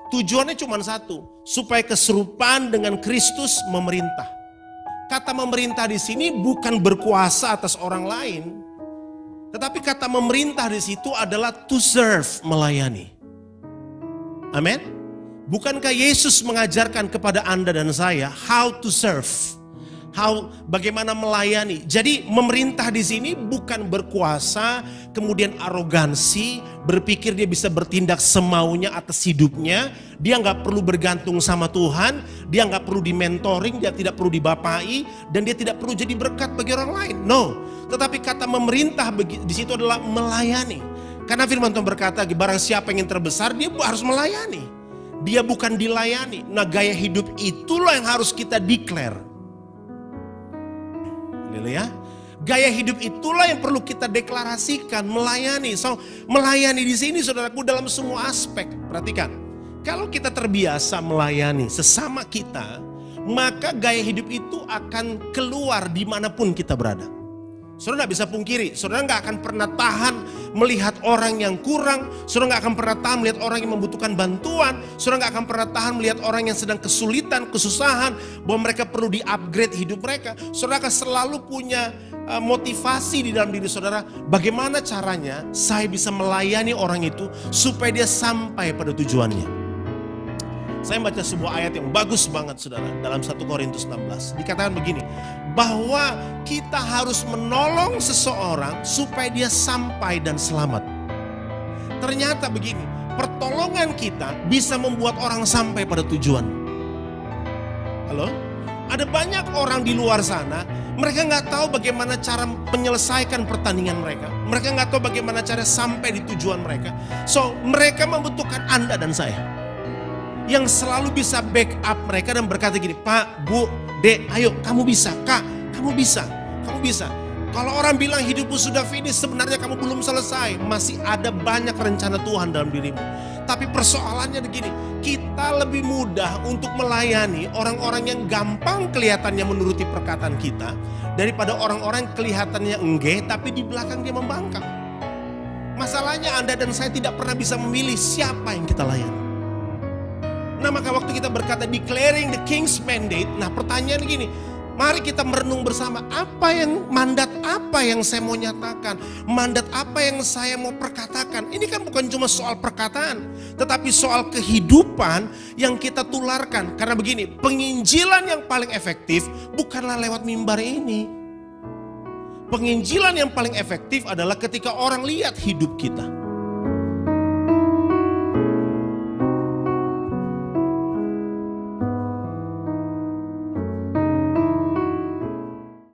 Tujuannya cuma satu, supaya keserupaan dengan Kristus memerintah. Kata memerintah di sini bukan berkuasa atas orang lain, tetapi kata memerintah di situ adalah to serve, melayani. Amin. Bukankah Yesus mengajarkan kepada Anda dan saya how to serve? Bagaimana melayani. Jadi memerintah di sini bukan berkuasa, kemudian arogansi, berpikir dia bisa bertindak semaunya atas hidupnya, dia nggak perlu bergantung sama Tuhan, dia nggak perlu dimentoring, dia tidak perlu dibapai, dan dia tidak perlu jadi berkat bagi orang lain. No, tetapi kata memerintah di situ adalah melayani. Karena firman Tuhan berkata, barang siapa yang ingin terbesar, dia harus melayani. Dia bukan dilayani. Nah, gaya hidup itulah yang harus kita declare. Ya. Gaya hidup itulah yang perlu kita deklarasikan, melayani. So, melayani di sini saudaraku dalam semua aspek. Perhatikan, kalau kita terbiasa melayani sesama kita, maka gaya hidup itu akan keluar dimanapun kita berada. Saudara gak bisa pungkiri, saudara gak akan pernah tahan melihat orang yang kurang, saudara gak akan pernah tahan melihat orang yang membutuhkan bantuan, saudara gak akan pernah tahan melihat orang yang sedang kesulitan, kesusahan, bahwa mereka perlu di-upgrade hidup mereka. Saudara akan selalu punya motivasi di dalam diri saudara, bagaimana caranya saya bisa melayani orang itu supaya dia sampai pada tujuannya. Saya baca sebuah ayat yang bagus banget saudara, dalam 1 Korintus 16. Dikatakan begini, bahwa kita harus menolong seseorang supaya dia sampai dan selamat. Ternyata begini, pertolongan kita bisa membuat orang sampai pada tujuan. Halo? Ada banyak orang di luar sana, mereka gak tahu bagaimana cara menyelesaikan pertandingan mereka. Mereka gak tahu bagaimana cara sampai di tujuan mereka. So, mereka membutuhkan Anda dan saya, yang selalu bisa backup mereka dan berkata gini, Pak, Bu, Dek, ayo kamu bisa, Kak, kamu bisa, kamu bisa. Kalau orang bilang hidupmu sudah finish, sebenarnya kamu belum selesai. Masih ada banyak rencana Tuhan dalam dirimu. Tapi persoalannya begini, kita lebih mudah untuk melayani orang-orang yang gampang kelihatannya menuruti perkataan kita, daripada orang-orang kelihatannya enggak, tapi di belakang dia membangkang. Masalahnya Anda dan saya tidak pernah bisa memilih siapa yang kita layani. Nah, maka waktu kita berkata declaring the king's mandate, nah pertanyaan gini, mari kita merenung bersama, mandat apa yang saya mau nyatakan, mandat apa yang saya mau perkatakan. Ini kan bukan cuma soal perkataan, tetapi soal kehidupan yang kita tularkan. Karena begini, penginjilan yang paling efektif bukanlah lewat mimbar ini. Penginjilan yang paling efektif adalah ketika orang lihat hidup kita.